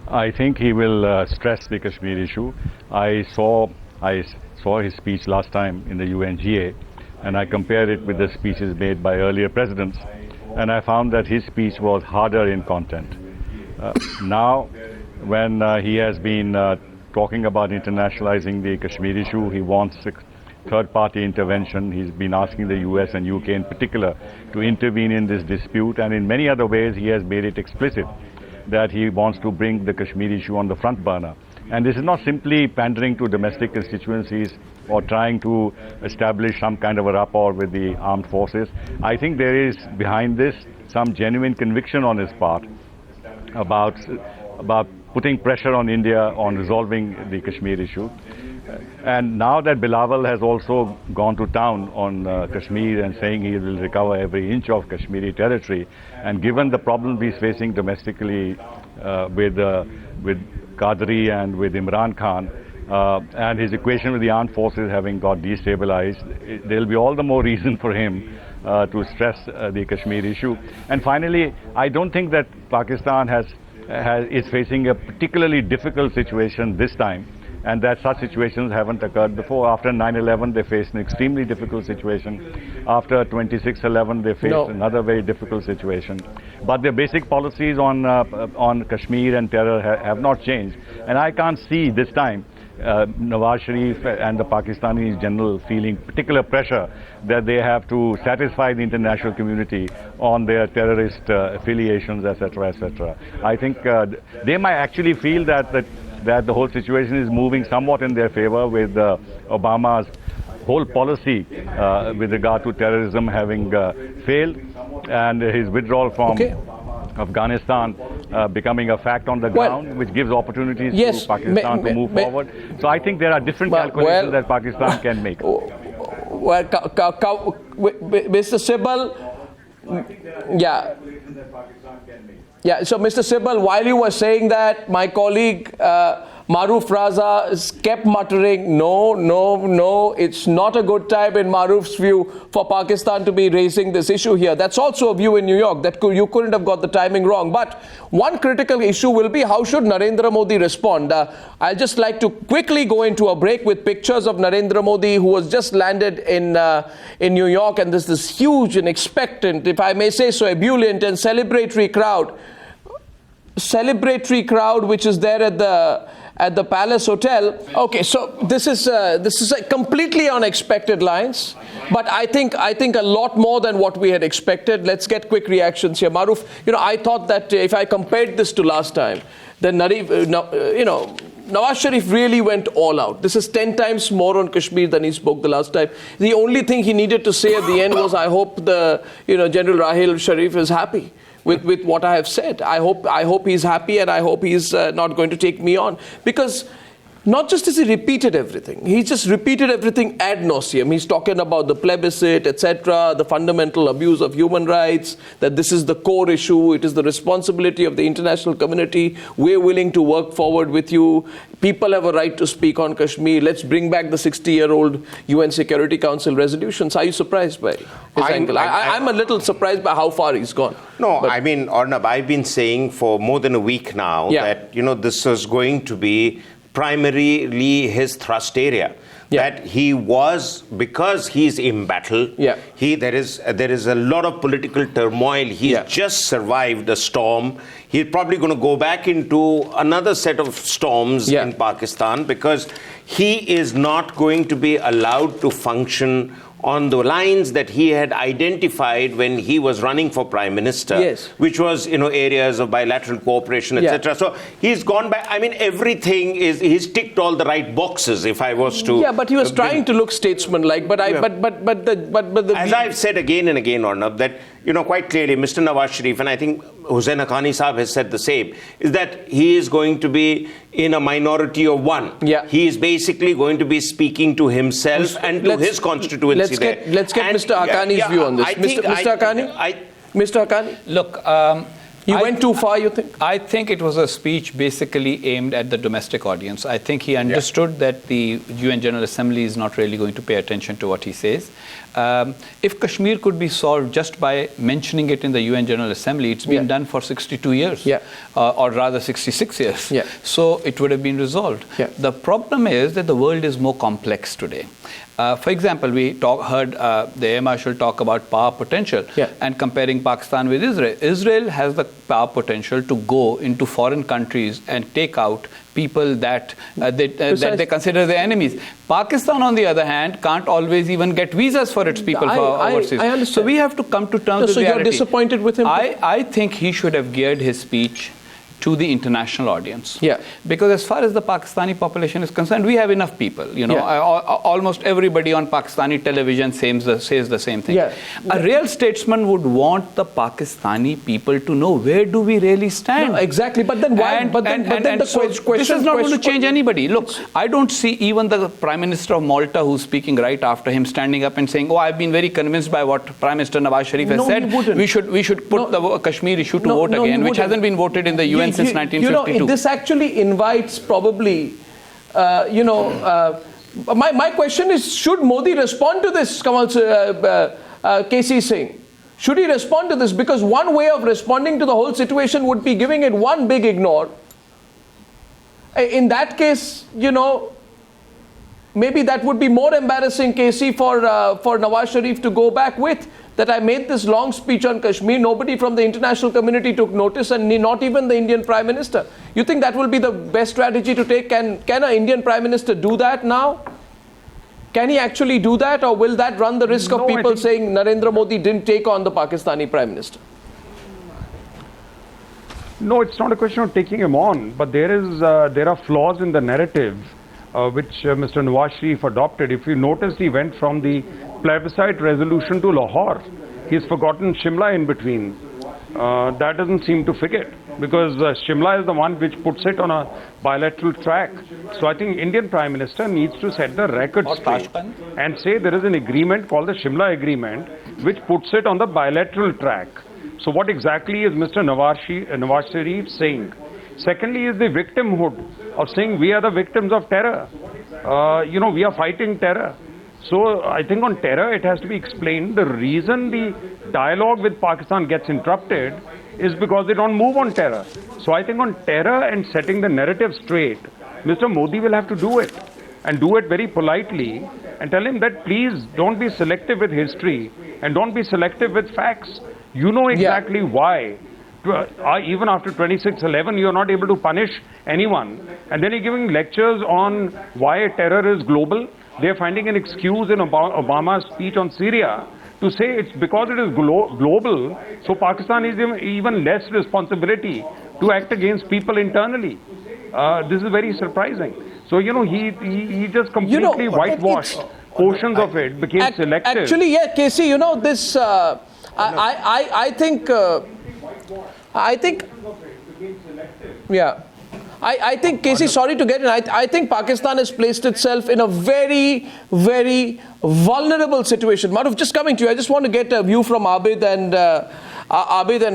I think he will stress the Kashmir issue. I saw his speech last time in the UNGA, and I compared it with the speeches made by earlier presidents, and I found that his speech was harder in content. Now, when he has been talking about internationalizing the Kashmir issue, he wants third-party intervention. He's been asking the US and UK in particular to intervene in this dispute, and in many other ways he has made it explicit that he wants to bring the Kashmir issue on the front burner. And this is not simply pandering to domestic constituencies or trying to establish some kind of a rapport with the armed forces. I think there is behind this some genuine conviction on his part about putting pressure on India on resolving the Kashmir issue. And now that Bilawal has also gone to town on Kashmir and saying he will recover every inch of Kashmiri territory, and given the problem he's facing domestically with Qadri and with Imran Khan, and his equation with the armed forces having got destabilized, there will be all the more reason for him to stress the Kashmir issue. And finally, I don't think that Pakistan is facing a particularly difficult situation this time, and that such situations haven't occurred before. After 9/11, they faced an extremely difficult situation. After 26/11, they faced another very difficult situation. But their basic policies on Kashmir and terror have not changed. And I can't see this time Nawaz Sharif and the Pakistanis in general feeling particular pressure that they have to satisfy the international community on their terrorist affiliations, etc., etc. I think they might actually feel that the whole situation is moving somewhat in their favor, with Obama's whole policy with regard to terrorism having failed, and his withdrawal from Afghanistan becoming a fact on the ground, which gives opportunities to Pakistan to move forward. So I think there are different calculations that Pakistan can make. Well, Mr. Sibal, yeah, so Mr. Sibal, while you were saying that, my colleague Maruf Raza kept muttering, no, it's not a good time in Maruf's view for Pakistan to be raising this issue here. That's also a view in New York, that you couldn't have got the timing wrong. But one critical issue will be, how should Narendra Modi respond? I'd just like to quickly go into a break with pictures of Narendra Modi, who was just landed in New York, and there's this huge and expectant, if I may say so, ebullient and celebratory crowd which is there at the Palace Hotel. Okay, so this is completely unexpected lines, but I think a lot more than what we had expected. Let's get quick reactions here. Maruf, I thought that if I compared this to last time, then Nawaz Sharif really went all out. This is 10 times more on Kashmir than he spoke the last time. The only thing he needed to say at the end was, I hope General Rahil Sharif is happy with what I have said. I hope he's happy, and I hope he's not going to take me on. Because not just has he repeated everything, he just repeated everything ad nauseum. He's talking about the plebiscite, etc., the fundamental abuse of human rights, that this is the core issue, it is the responsibility of the international community, we're willing to work forward with you, people have a right to speak on Kashmir, let's bring back the 60-year-old UN Security Council resolutions. Are you surprised by his angle? I'm a little surprised by how far he's gone. No, but, I mean, Arnab, I've been saying for more than a week now that, this is going to be primarily his thrust area. That he was, because he's in battle, there is a lot of political turmoil. He's just survived a storm. He's probably going to go back into another set of storms in Pakistan, because he is not going to be allowed to function on the lines that he had identified when he was running for Prime Minister, which was, areas of bilateral cooperation, etc. So he's gone back. I mean, everything he's ticked all the right boxes, if I was to. Yeah, but he was trying to look statesmanlike. But as I've said again and again, Arnab, that quite clearly, Mr. Nawaz Sharif, and I think Hussain Haqqani Saab has said the same, is that he is going to be in a minority of one. He is basically going to be speaking to himself and to his constituency. Let's get Mr. Haqqani's view on this. Mr. Haqqani? Look, He went too far, you think? I think it was a speech basically aimed at the domestic audience. I think he understood that the UN General Assembly is not really going to pay attention to what he says. If Kashmir could be solved just by mentioning it in the UN General Assembly, it's been done for 62 years, or rather 66 years. So it would have been resolved. The problem is that the world is more complex today. For example, we heard the Air Marshal talk about power potential and comparing Pakistan with Israel. Israel has the power potential to go into foreign countries and take out people that they consider their enemies. Pakistan, on the other hand, can't always even get visas for its people for overseas. I understand. So we have to come to terms with reality. So you're disappointed with him? I think he should have geared his speech to the international audience. Because as far as the Pakistani population is concerned, we have enough people. You know, almost everybody on Pakistani television says the same thing. A real statesman would want the Pakistani people to know, where do we really stand? No, exactly. But then why? This is not going to change anybody. Look, I don't see even the Prime Minister of Malta, who's speaking right after him, standing up and saying, "Oh, I've been very convinced by what Prime Minister Nawaz Sharif has said. We should put the Kashmir issue to vote again," which hasn't been voted in the UN since 1952. You know, this actually invites probably, my question is, should Modi respond to this, KC Singh? Should he respond to this? Because one way of responding to the whole situation would be giving it one big ignore. In that case, you know, maybe that would be more embarrassing, KC, for Nawaz Sharif to go back with. That I made this long speech on Kashmir, nobody from the international community took notice, and not even the Indian Prime Minister. You think that will be the best strategy to take? Can an Indian Prime Minister do that now? Can he actually do that, or will that run the risk of people saying Narendra Modi didn't take on the Pakistani Prime Minister? No, it's not a question of taking him on, but there are flaws in the narrative which Mr. Nawaz Sharif adopted. If you noticed, he went from the plebiscite resolution to Lahore. He's forgotten Shimla in between. That doesn't seem to fit it, because Shimla is the one which puts it on a bilateral track. So I think Indian Prime Minister needs to set the record straight and say there is an agreement called the Shimla Agreement which puts it on the bilateral track. So what exactly is Mr. Nawaz Sharif saying? Secondly is the victimhood of saying we are the victims of terror. We are fighting terror. So I think on terror it has to be explained. The reason the dialogue with Pakistan gets interrupted is because they don't move on terror. So I think on terror and setting the narrative straight, Mr. Modi will have to do it, and do it very politely, and tell him that please don't be selective with history and don't be selective with facts. You know exactly why. Even after 26/11, you are not able to punish anyone. And then you're giving lectures on why terror is global. They're finding an excuse in Obama's speech on Syria to say it's because it is global, so Pakistan is even less responsibility to act against people internally. This is very surprising. So, he just completely whitewashed portions of it, became selective. Actually, KC, this, I think, I think, KC, sorry to get in, I think Pakistan has placed itself in a very, very vulnerable situation. Maruf, just coming to you, I just want to get a view from Abid and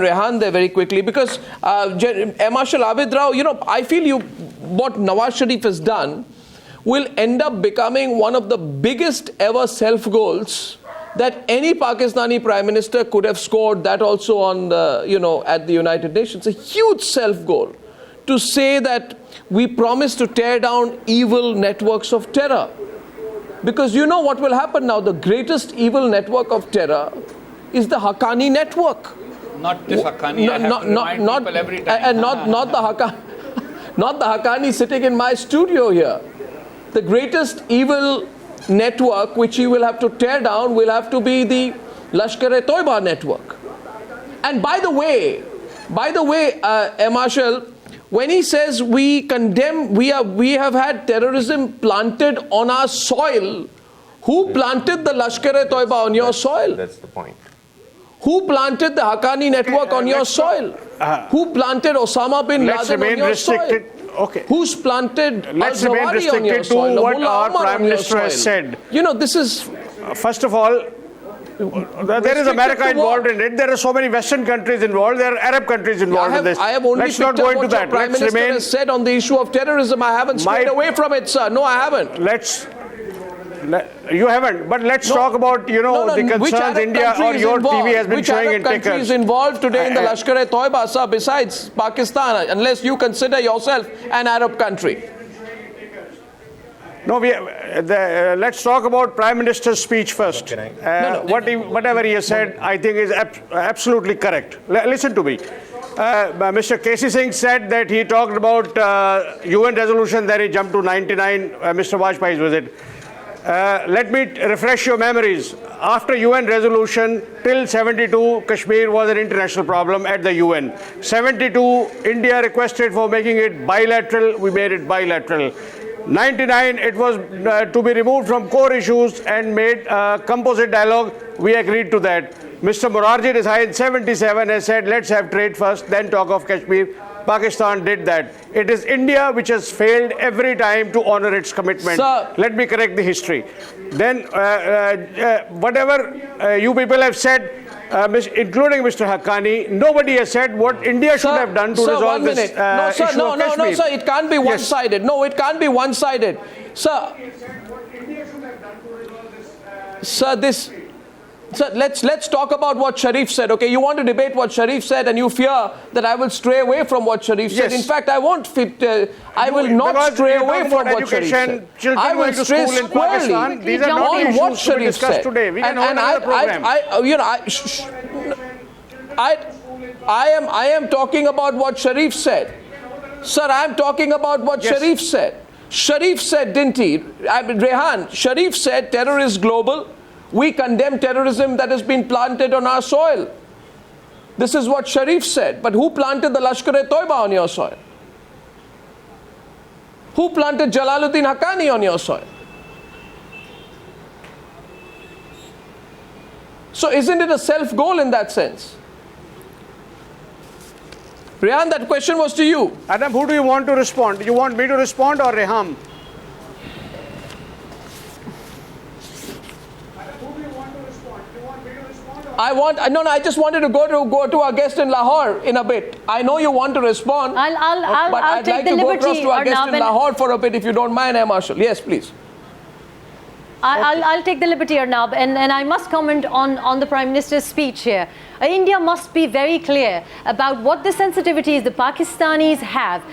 Rehan there very quickly, because Air Marshal Abid Rao, I feel what Nawaz Sharif has done will end up becoming one of the biggest ever self-goals that any Pakistani Prime Minister could have scored, that also on the, at the United Nations. A huge self-goal to say that we promise to tear down evil networks of terror. Because you know what will happen now? The greatest evil network of terror is the Haqqani network. Not this Haqqani, not every time. And not the Haqqani, not the Haqqani sitting in my studio here. The greatest evil network which he will have to tear down will have to be the Lashkar-e-Toiba network. And by the way, Marshal, when he says we condemn, we have had terrorism planted on our soil, who planted the Lashkar-e-Toiba on your soil? That's the point. Who planted the Haqqani network on your soil? Who planted Osama bin Laden on your soil? Okay. Who's planted Let's remain restricted to what our Prime Minister has said. This is... First of all, There is America involved in it. There are so many Western countries involved. There are Arab countries involved in this. I have only Let's not go into that. Prime Minister has said on the issue of terrorism. I haven't strayed away from it, sir. No, I haven't. You haven't. But let's talk about, the concerns India or your TV has been showing in Which countries involved today in the Lashkar-e-Toiba, sir, besides Pakistan, unless you consider yourself an Arab country? No, let's talk about Prime Minister's speech first. Whatever he has said, I think is absolutely correct. Listen to me. Mr. K.C. Singh said that he talked about UN resolution, then he jumped to 99, Mr. Vajpayee's visit. Let me refresh your memories. After UN resolution, till 72, Kashmir was an international problem at the UN. 72, India requested for making it bilateral. We made it bilateral. 99, it was to be removed from core issues and made composite dialogue. We agreed to that. Mr. Morarji Desai in 77 has said, let's have trade first, then talk of Kashmir. Pakistan did that. It is India which has failed every time to honor its commitment. Sir. Let me correct the history. Then, whatever you people have said, including Mr. Haqqani, nobody has said what India should have done to resolve this issue of Kashmir. No, sir, it can't be one-sided. No, it can't be one-sided. Sir, let's talk about what Sharif said. Okay, you want to debate what Sharif said, and you fear that I will stray away from what Sharif said. In fact, I won't fit. I will not stray away from what Sharif said. I will stray squarely on what Sharif said. I am talking about what Sharif said. Sir, I am talking about what Sharif said. Sharif said, didn't he? Rehan, Sharif said terror is global. We condemn terrorism that has been planted on our soil. This is what Sharif said. But who planted the Lashkar-e-Toiba on your soil? Who planted Jalaluddin Haqqani on your soil? So isn't it a self-goal in that sense? Rehan, that question was to you. Adam, who do you want to respond? You want me to respond or Rehan? I just wanted to go to our guest in Lahore in a bit. I know you want to respond, but I'd like to go across to our guest in Lahore for a bit, if you don't mind, Marshal. Yes, please. I'll take the liberty, Arnab, and I must comment on the Prime Minister's speech here. India must be very clear about what the sensitivities the Pakistanis have.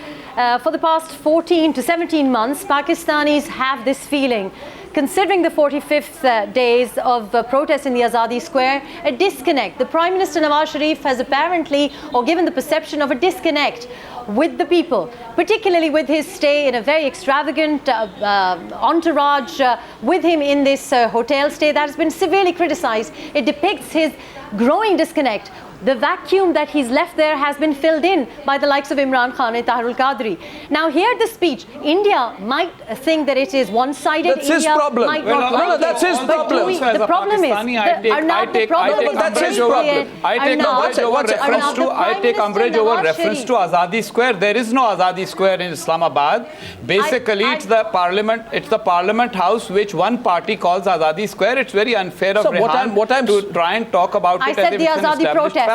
For the past 14 to 17 months, Pakistanis have this feeling, considering the 45th days of protest in the Azadi Square, a disconnect. The Prime Minister Nawaz Sharif has apparently, or given the perception of a disconnect with the people, particularly with his stay in a very extravagant entourage with him in this hotel stay that has been severely criticized. It depicts his growing disconnect. The vacuum that he's left there has been filled in by the likes of Imran Khan and Tahir al-Qadri. Now here the speech, India might think that it is one-sided. That's his problem. No, that's his problem. The problem is, I take umbrage over reference to Azadi Square. There is no Azadi Square in Islamabad. Basically, it's the Parliament House which one party calls Azadi Square. It's very unfair of Rehan to try and talk about it as if it's an established fact.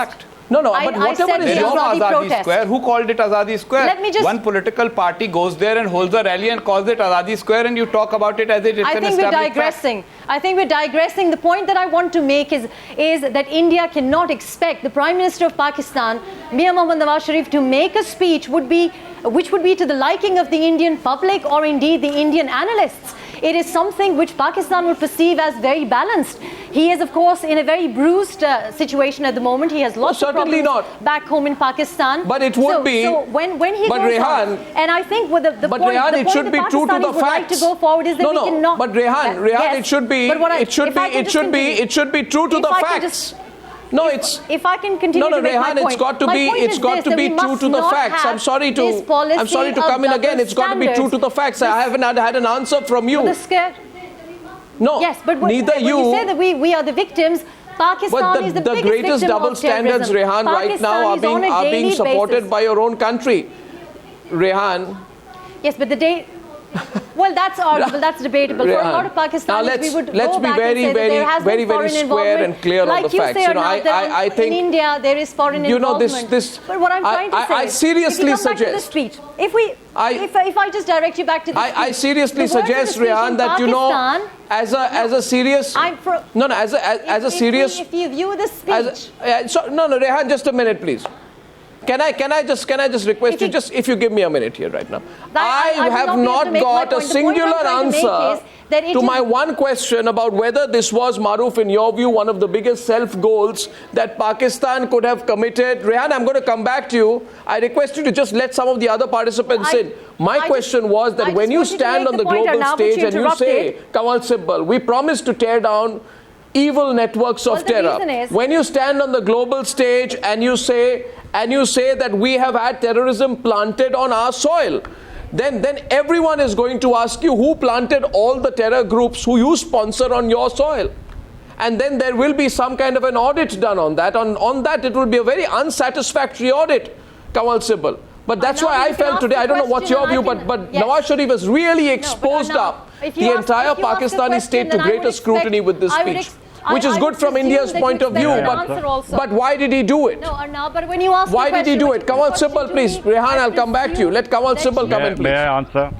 No, but whatever is your Azadi Square, who called it Azadi Square? One political party goes there and holds a rally and calls it Azadi Square, and you talk about it as if it's an established fact. I think we're digressing. The point that I want to make is that India cannot expect the Prime Minister of Pakistan, Mir Mohammad Nawaz Sharif, to make a speech which would be to the liking of the Indian public or indeed the Indian analysts. It is something which Pakistan would perceive as very balanced. He is, of course, in a very bruised situation at the moment. He has lots of problems back home in Pakistan. But it would be. So when he goes Rehan, on, and I think with the point it should be true to the facts. Like to go forward is that we cannot. But Rehan, it should be. It should be true to the facts. No, it's. If I can continue to make Rehan, my point. It's got to be true to the facts. I'm sorry to come in again. It's got to be true to the facts. I haven't had an answer from you. No, yes, but neither when you say that we are the victims, Pakistan is the biggest greatest victim double of standards, Rehan, right now are being supported by your own country. Rehan. Yes, but the day. Well, that's arguable, that's debatable. For a lot of Pakistanis, we would go back and say that there has been foreign involvement. And clear on the facts. Like you say, I think in India there is foreign involvement. But what I'm trying to say I seriously is, if you come back to the speech, if I just direct you back to the speech, I seriously suggest, Rehan, that as a serious if you view the speech, Rehan, just a minute, please. Can I just request you, if you give me a minute here right now. I have not got a singular answer to my one question about whether this was, Maruf, in your view, one of the biggest self-goals that Pakistan could have committed. Rehan, I'm going to come back to you. I request you to just let some of the other participants in. My question was that when you stand on the global stage and you say, Kamal Sibbal, we promise to tear down evil networks of terror. When you stand on the global stage and you say that we have had terrorism planted on our soil, then everyone is going to ask you who planted all the terror groups who you sponsor on your soil. And then there will be some kind of an audit done on that. On that, it will be a very unsatisfactory audit, Kamal Sibbal. But that's why I felt today, I don't know what's your view, but Nawaz Sharif has really exposed up the entire Pakistani state to greater scrutiny with this speech. Which is good from India's point of view, but why did he do it? But when you ask why did he do it? Kamal Sibbal, please. Rehan, I'll come back to you. Let Kamal Sibbal come in, please. May I answer?